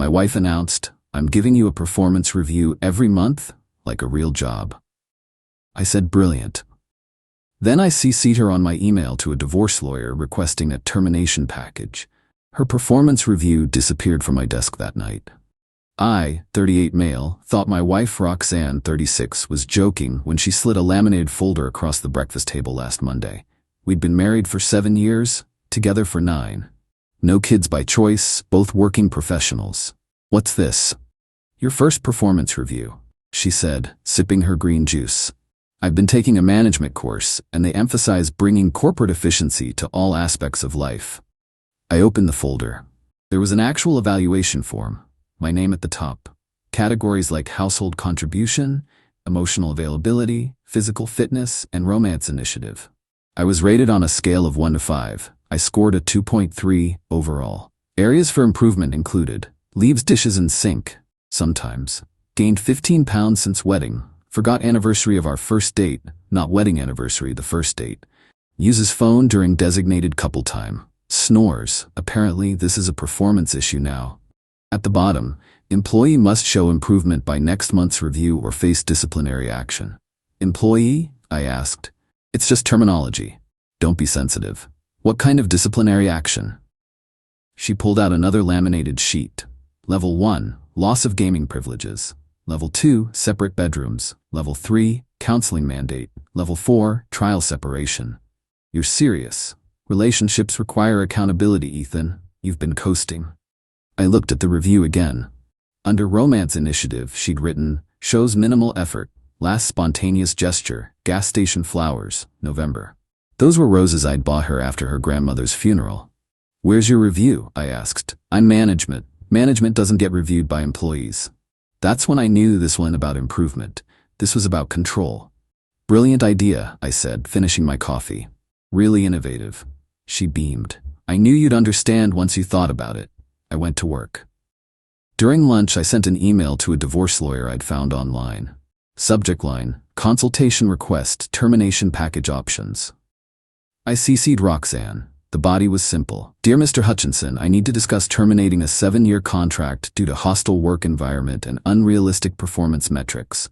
My wife announced, "I'm giving you a performance review every month, like a real job." I said, "Brilliant." Then I CC'd her on my email to a divorce lawyer requesting a termination package. Her performance review disappeared from my desk that night. I, 38 male, thought my wife Roxanne, 36, was joking when she slid a laminated folder across the breakfast table last Monday. We'd been married for 7 years, together for 9. No kids by choice, both working professionals. "What's this?" "Your first performance review," she said, sipping her green juice. "I've been taking a management course, and they emphasize bringing corporate efficiency to all aspects of life." I opened the folder. There was an actual evaluation form, my name at the top. Categories like household contribution, emotional availability, physical fitness, and romance initiative. I was rated on a scale of 1 to 5. I scored a 2.3 overall. Areas for improvement included: leaves dishes in sink, sometimes. Gained 15 pounds since wedding. Forgot anniversary of our first date, not wedding anniversary, the first date. Uses phone during designated couple time. Snores. Apparently this is a performance issue now. At the bottom, employee must show improvement by next month's review or face disciplinary action. "Employee?" I asked. "It's just terminology. Don't be sensitive." "What kind of disciplinary action?" She pulled out another laminated sheet. Level 1, loss of gaming privileges. Level 2, separate bedrooms. Level 3, counseling mandate. Level 4, trial separation. "You're serious. Relationships require accountability, Ethan. You've been coasting." I looked at the review again. Under romance initiative, she'd written, "Shows minimal effort. Last spontaneous gesture, gas station flowers, November." Those were roses I'd bought her after her grandmother's funeral. "Where's your review?" I asked. "I'm management. Management doesn't get reviewed by employees." That's when I knew this wasn't about improvement. This was about control. "Brilliant idea," I said, finishing my coffee. "Really innovative." She beamed. "I knew you'd understand once you thought about it." I went to work. During lunch, I sent an email to a divorce lawyer I'd found online. Subject line: consultation request, termination package options. I CC'd Roxanne. The body was simple. "Dear Mr. Hutchinson, I need to discuss terminating a 7-year contract due to hostile work environment and unrealistic performance metrics.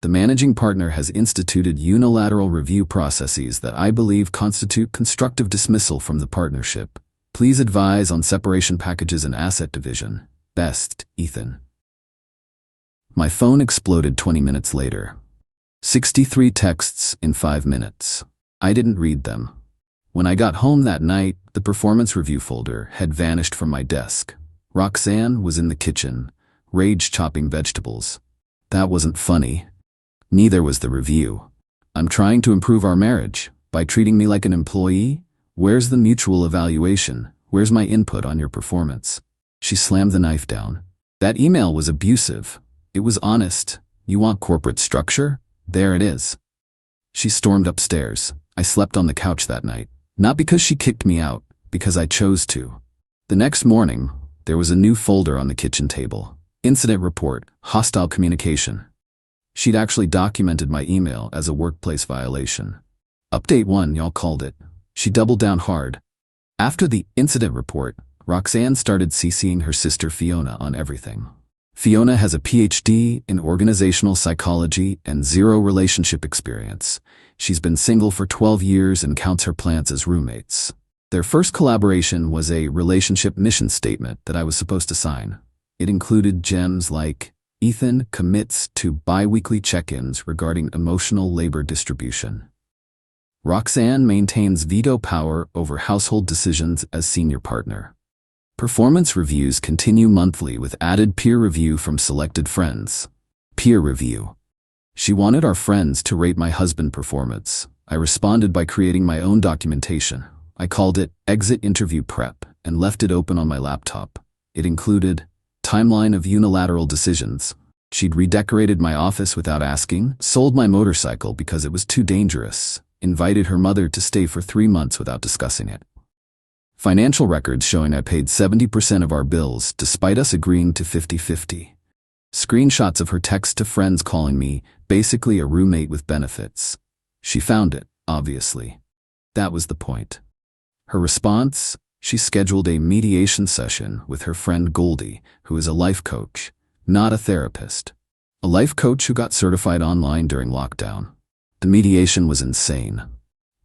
The managing partner has instituted unilateral review processes that I believe constitute constructive dismissal from the partnership. Please advise on separation packages and asset division. Best, Ethan." My phone exploded 20 minutes later. 63 texts in 5 minutes. I didn't read them. When I got home that night, the performance review folder had vanished from my desk. Roxanne was in the kitchen, rage chopping vegetables. That wasn't funny. Neither was the review. "I'm trying to improve our marriage. By treating me like an employee? Where's the mutual evaluation? Where's my input on your performance?" She slammed the knife down. That email was abusive. It was honest. "You want corporate structure? There it is." She stormed upstairs. I slept on the couch that night. Not because she kicked me out, because I chose to. The next morning, there was a new folder on the kitchen table. Incident report, hostile communication. She'd actually documented my email as a workplace violation. Update 1, y'all called it. She doubled down hard. After the incident report, Roxanne started CCing her sister Fiona on everything. Fiona has a PhD in organizational psychology and 0 relationship experience. She's been single for 12 years and counts her plants as roommates. Their first collaboration was a relationship mission statement that I was supposed to sign. It included gems like, "Ethan commits to bi-weekly check-ins regarding emotional labor distribution." Roxanne maintains veto power over household decisions as senior partner. Performance reviews continue monthly with added peer review from selected friends. Peer review. She wanted our friends to rate my husband's performance. I responded by creating my own documentation. I called it Exit Interview Prep and left it open on my laptop. It included timeline of unilateral decisions. She'd redecorated my office without asking, sold my motorcycle because it was too dangerous, invited her mother to stay for 3 months without discussing it. Financial records showing I paid 70% of our bills despite us agreeing to 50-50. Screenshots of her text to friends calling me basically a roommate with benefits. She found it, obviously. That was the point. Her response, She scheduled a mediation session with her friend Qley, who is a life coach, not a therapist. A life coach who got certified online during lockdown. The mediation was insane.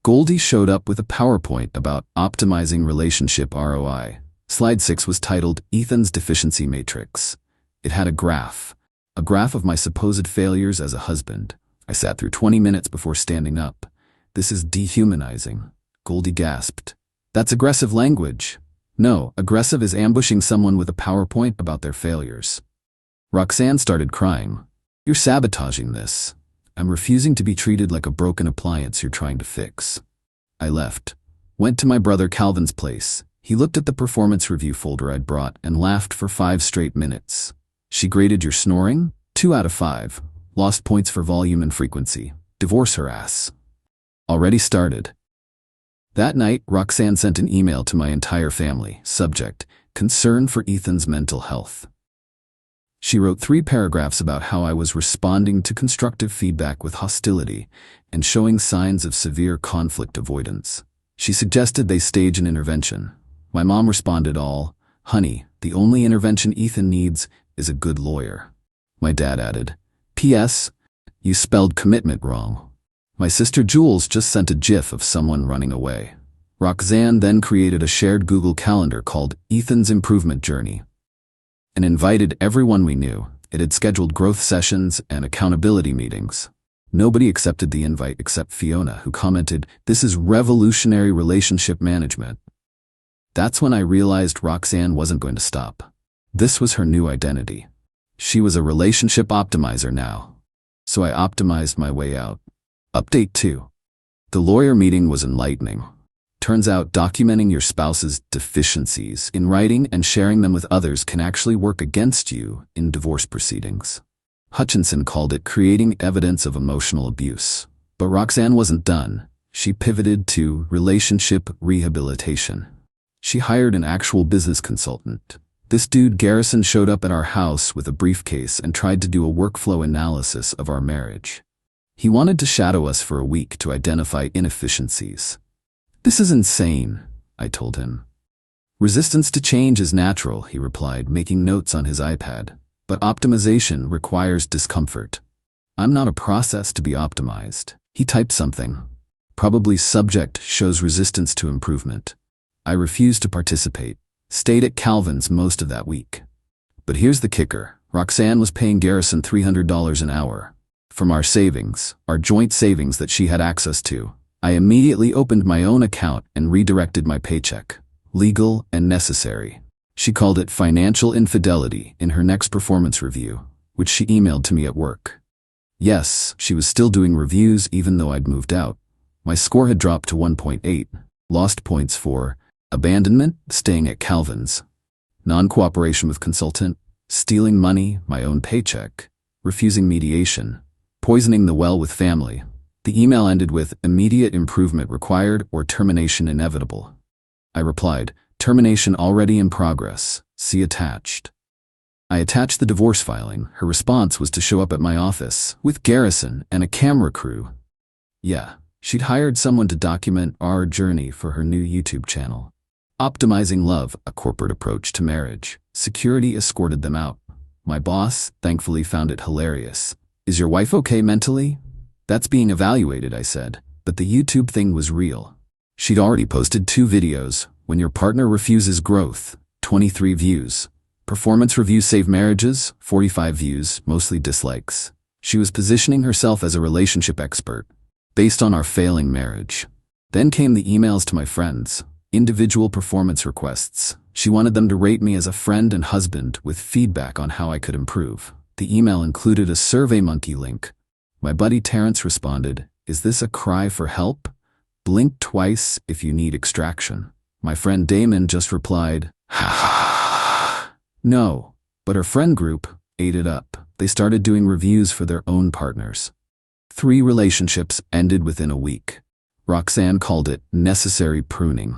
Qley showed up with a PowerPoint about optimizing relationship ROI. Slide 6 was titled Ethan's Deficiency Matrix. It had a graph of my supposed failures as a husband. I sat through 20 minutes before standing up. This is dehumanizing, Qley gasped. That's aggressive language. No, aggressive is ambushing someone with a PowerPoint about their failures. Roxanne started crying. You're sabotaging this. I'm refusing to be treated like a broken appliance you're trying to fix. I left. Went to my brother Calvin's place. He looked at the performance review folder I'd brought and laughed for 5 straight minutes. She graded your snoring? 2 out of 5. Lost points for volume and frequency. Divorce her ass. Already started. That night, Roxanne sent an email to my entire family. Subject: concern for Ethan's mental health. She wrote 3 paragraphs about how I was responding to constructive feedback with hostility and showing signs of severe conflict avoidance. She suggested they stage an intervention. My mom responded all, "Honey, the only intervention Ethan needs is a good lawyer." My dad added, "P.S. You spelled commitment wrong." My sister Jules just sent a GIF of someone running away. Roxanne then created a shared Google Calendar called Ethan's Improvement Journey and invited everyone we knew. It had scheduled growth sessions and accountability meetings. Nobody accepted the invite except Fiona, who commented, "This is revolutionary relationship management." That's when I realized Roxanne wasn't going to stop. This was her new identity. She was a relationship optimizer now. So I optimized my way out. Update 2. The lawyer meeting was enlightening. Turns out documenting your spouse's deficiencies in writing and sharing them with others can actually work against you in divorce proceedings. Hutchinson called it creating evidence of emotional abuse. But Roxanne wasn't done. She pivoted to relationship rehabilitation. She hired an actual business consultant. This dude Garrison showed up at our house with a briefcase and tried to do a workflow analysis of our marriage. He wanted to shadow us for a week to identify inefficiencies. "This is insane," I told him. "Resistance to change is natural," he replied, making notes on his iPad. "But optimization requires discomfort. I'm not a process to be optimized." He typed something. Probably subject shows resistance to improvement. I refused to participate. Stayed at Calvin's most of that week. But here's the kicker. Roxanne was paying Garrison $300 an hour. From our savings, our joint savings that she had access to. I immediately opened my own account and redirected my paycheck. Legal and necessary. She called it financial infidelity in her next performance review, which she emailed to me at work. Yes, she was still doing reviews even though I'd moved out. My score had dropped to 1.8. Lost points for abandonment, staying at Calvin's, non-cooperation with consultant, stealing money, my own paycheck, refusing mediation, poisoning the well with family. The email ended with immediate improvement required or termination inevitable. I replied, termination already in progress, see attached. I attached the divorce filing. Her response was to show up at my office with Garrison and a camera crew. Yeah, she'd hired someone to document our journey for her new YouTube channel. Optimizing love, a corporate approach to marriage. Security escorted them out. My boss, thankfully, found it hilarious. "Is your wife okay mentally?" "That's being evaluated," I said. But the YouTube thing was real. She'd already posted 2 videos. When your partner refuses growth, 23 views. Performance review save marriages, 45 views, mostly dislikes. She was positioning herself as a relationship expert, based on our failing marriage. Then came the emails to my friends. Individual performance requests. She wanted them to rate me as a friend and husband with feedback on how I could improve. The email included a SurveyMonkey link. My buddy Terrence responded, "Is this a cry for help? Blink twice if you need extraction." My friend Damon just replied, no. But her friend group ate it up. They started doing reviews for their own partners. 3 relationships ended within a week. Roxanne called it necessary pruning.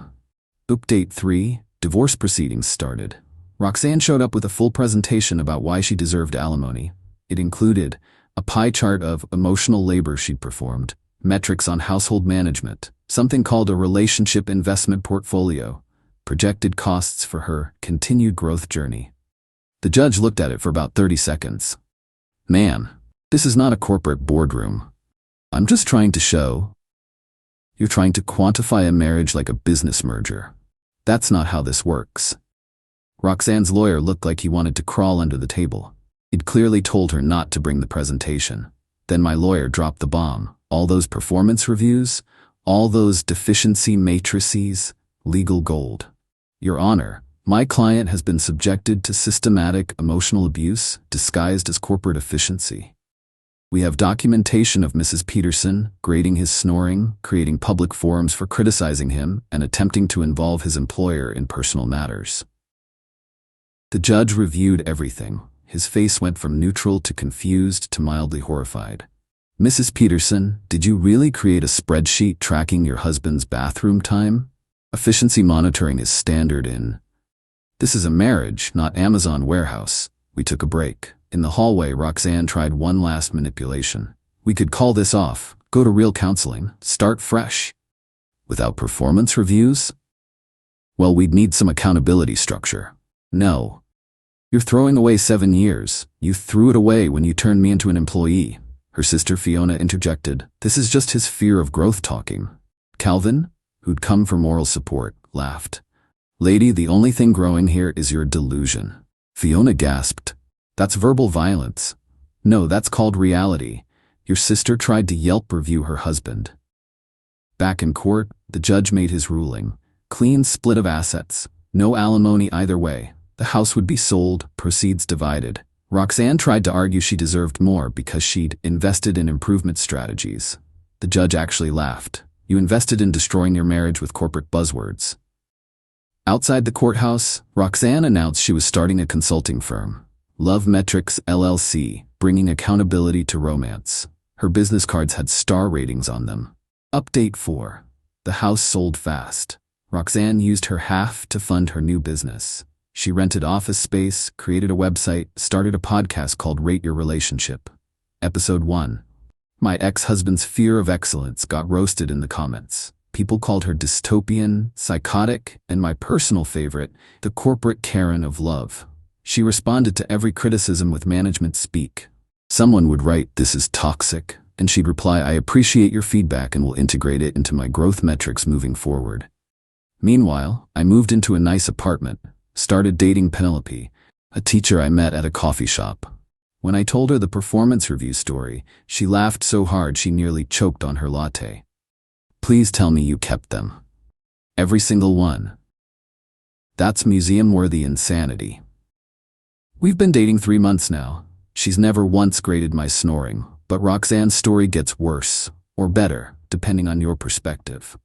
Update 3, divorce proceedings started. Roxanne showed up with a full presentation about why she deserved alimony. It included a pie chart of emotional labor she'd performed, metrics on household management, something called a relationship investment portfolio, projected costs for her continued growth journey. The judge looked at it for about 30 seconds. "Ma'am, this is not a corporate boardroom. I'm just trying to show. You're trying to quantify a marriage like a business merger. That's not how this works." Roxanne's lawyer looked like he wanted to crawl under the table. He'd clearly told her not to bring the presentation. Then my lawyer dropped the bomb. All those performance reviews, all those deficiency matrices, legal gold. "Your Honor, my client has been subjected to systematic emotional abuse disguised as corporate efficiency. We have documentation of Mrs. Peterson grading his snoring, creating public forums for criticizing him, and attempting to involve his employer in personal matters." The judge reviewed everything. His face went from neutral to confused to mildly horrified. "Mrs. Peterson, did you really create a spreadsheet tracking your husband's bathroom time? Efficiency monitoring is standard in. This is a marriage, not Amazon warehouse." We took a break. In the hallway, Roxanne tried one last manipulation. "We could call this off, go to real counseling, start fresh." "Without performance reviews?" "Well, we'd need some accountability structure." "No. You're throwing away 7 years. You threw it away when you turned me into an employee." Her sister Fiona interjected. "This is just his fear of growth talking." Calvin, who'd come for moral support, laughed. "Lady, the only thing growing here is your delusion." Fiona gasped. "That's verbal violence." "No, that's called reality. Your sister tried to Yelp review her husband." Back in court, the judge made his ruling. Clean split of assets. No alimony either way. The house would be sold, proceeds divided. Roxanne tried to argue she deserved more because she'd invested in improvement strategies. The judge actually laughed. "You invested in destroying your marriage with corporate buzzwords." Outside the courthouse, Roxanne announced she was starting a consulting firm. Love Metrics LLC, bringing accountability to romance. Her business cards had star ratings on them. Update 4. The house sold fast. Roxanne used her half to fund her new business. She rented office space, created a website, started a podcast called Rate Your Relationship. Episode 1. My ex-husband's fear of excellence got roasted in the comments. People called her dystopian, psychotic, and my personal favorite, the corporate Karen of love. She responded to every criticism with management speak. Someone would write, "This is toxic," and she'd reply, "I appreciate your feedback and will integrate it into my growth metrics moving forward." Meanwhile, I moved into a nice apartment, started dating Penelope, a teacher I met at a coffee shop. When I told her the performance review story, she laughed so hard she nearly choked on her latte. "Please tell me you kept them." "Every single one." That's museum-worthy insanity. We've been dating 3 months now. She's never once graded my snoring, but Roxanne's story gets worse, or better, depending on your perspective.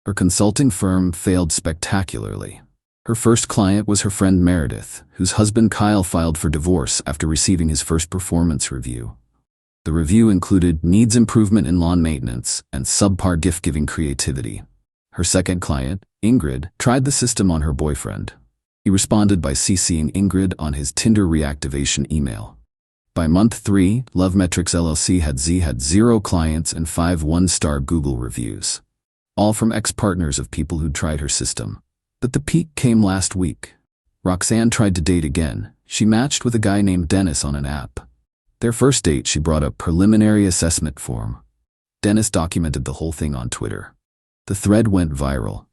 Her consulting firm failed spectacularly. Her first client was her friend Meredith, whose husband Kyle filed for divorce after receiving his first performance review. The review included needs improvement in lawn maintenance and subpar gift-giving creativity. Her second client, Ingrid, tried the system on her boyfriend. He responded by CCing Ingrid on his Tinder reactivation email. By month 3, Love Metrics LLC had 0 clients and 5 one-star Google reviews. All from ex-partners of people who'd tried her system. But the peak came last week. Roxanne tried to date again. She matched with a guy named Dennis on an app. Their first date, she brought a preliminary assessment form. Dennis documented the whole thing on Twitter. The thread went viral.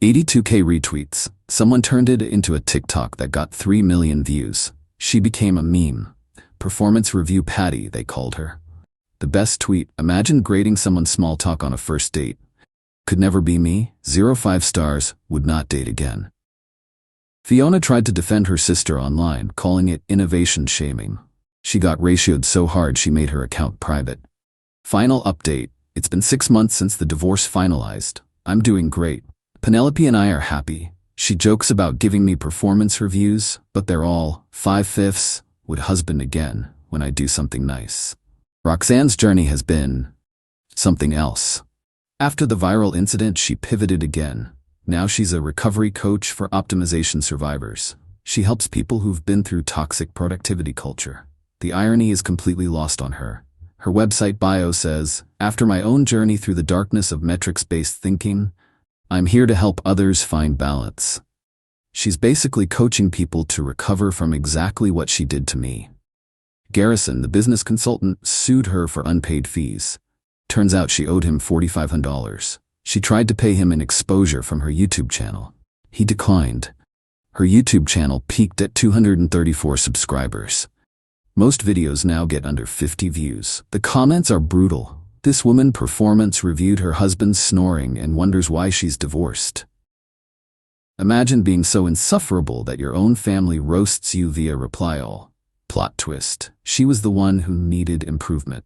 82K retweets. Someone turned it into a TikTok that got 3 million views. She became a meme. Performance Review Patty, they called her. The best tweet, imagine grading someone's small talk on a first date. Could never be me, 0.5 stars, would not date again. Fiona tried to defend her sister online, calling it innovation shaming. She got ratioed so hard she made her account private. Final update, it's been 6 months since the divorce finalized. I'm doing great. Penelope and I are happy. She jokes about giving me performance reviews, but they're all 5/5 would husband again when I do something nice. Roxanne's journey has been something else. After the viral incident, she pivoted again. Now she's a recovery coach for optimization survivors. She helps people who've been through toxic productivity culture. The irony is completely lost on her. Her website bio says, "After my own journey through the darkness of metrics-based thinking, I'm here to help others find balance. She's basically coaching people to recover from exactly what she did to me. Garrison, the business consultant, sued her for unpaid fees. Turns out she owed him $4,500. She tried to pay him in exposure from her YouTube channel. He declined. Her YouTube channel peaked at 234 subscribers. Most videos now get under 50 views. The comments are brutal. This woman performance reviewed her husband's snoring and wonders why she's divorced. Imagine being so insufferable that your own family roasts you via reply all. Plot twist. She was the one who needed improvement.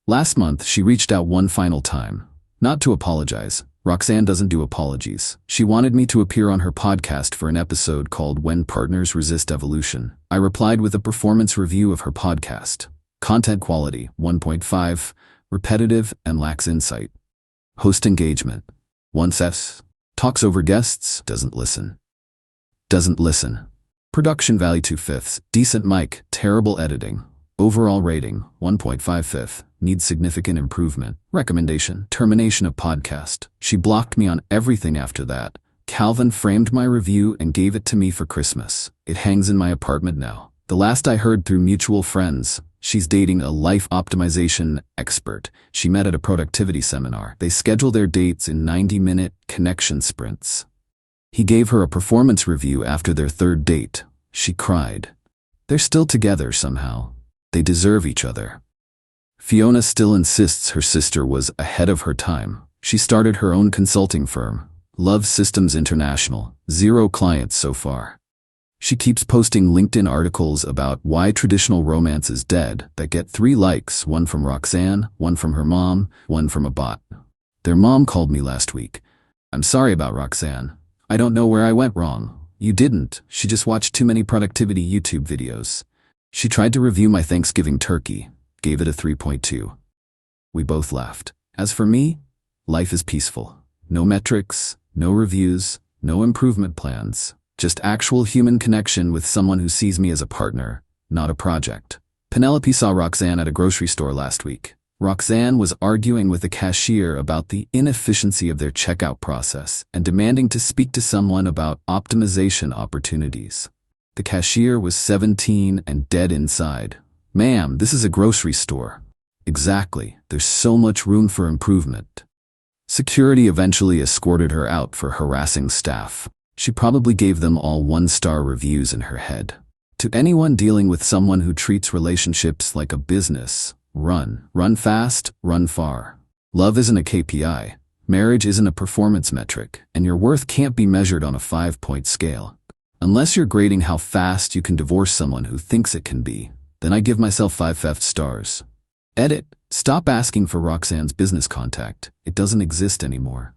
Last month, she reached out one final time. Not to apologize. Roxanne doesn't do apologies. She wanted me to appear on her podcast for an episode called When Partners Resist Evolution. I replied with a performance review of her podcast. Content quality, 1.5, repetitive and lacks insight. Host engagement, 1S. Talks over guests, doesn't listen. Production value, 2/5. Decent mic, terrible editing. Overall rating, 1.5/5. Needs significant improvement. Recommendation, termination of podcast. She blocked me on everything after that. Calvin framed my review and gave it to me for Christmas. It hangs in my apartment now. The last I heard through mutual friends, she's dating a life optimization expert she met at a productivity seminar. They schedule their dates in 90-minute connection sprints. He gave her a performance review after their third date. She cried. They're still together somehow. They deserve each other. Fiona still insists her sister was ahead of her time. She started her own consulting firm, Love Systems International, 0 clients so far. She keeps posting LinkedIn articles about why traditional romance is dead that get 3 likes, one from Roxanne, one from her mom, one from a bot. Their mom called me last week. I'm sorry about Roxanne. I don't know where I went wrong. You didn't. She just watched too many productivity YouTube videos. She tried to review my Thanksgiving turkey. Gave it a 3.2. We both laughed. As for me, life is peaceful. No metrics, no reviews, no improvement plans. Just actual human connection with someone who sees me as a partner, not a project. Penelope saw Roxanne at a grocery store last week. Roxanne was arguing with the cashier about the inefficiency of their checkout process and demanding to speak to someone about optimization opportunities. The cashier was 17 and dead inside. Ma'am, this is a grocery store. Exactly. There's so much room for improvement. Security eventually escorted her out for harassing staff. She probably gave them all 1-star reviews in her head. To anyone dealing with someone who treats relationships like a business, run. Run fast, run far. Love isn't a KPI. Marriage isn't a performance metric, and your worth can't be measured on a 5-point scale. Unless you're grading how fast you can divorce someone who thinks it can be, then I give myself 5 stars. Edit. Stop asking for Roxanne's business contact. It doesn't exist anymore.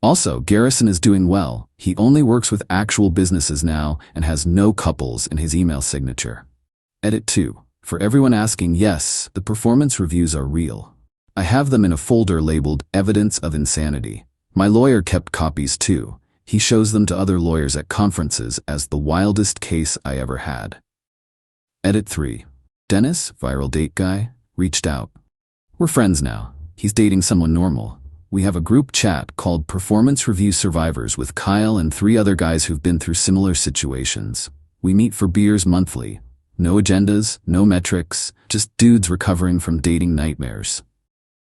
Also, Garrison is doing well. He only works with actual businesses now and has no couples in his email signature. Edit 2. For everyone asking, yes, the performance reviews are real. I have them in a folder labeled Evidence of Insanity. My lawyer kept copies too. He shows them to other lawyers at conferences as the wildest case I ever had. Edit 3. Dennis, viral date guy, reached out. We're friends now. He's dating someone normal. We have a group chat called Performance Review Survivors with Kyle and 3 other guys who've been through similar situations. We meet for beers monthly. No agendas, no metrics, just dudes recovering from dating nightmares.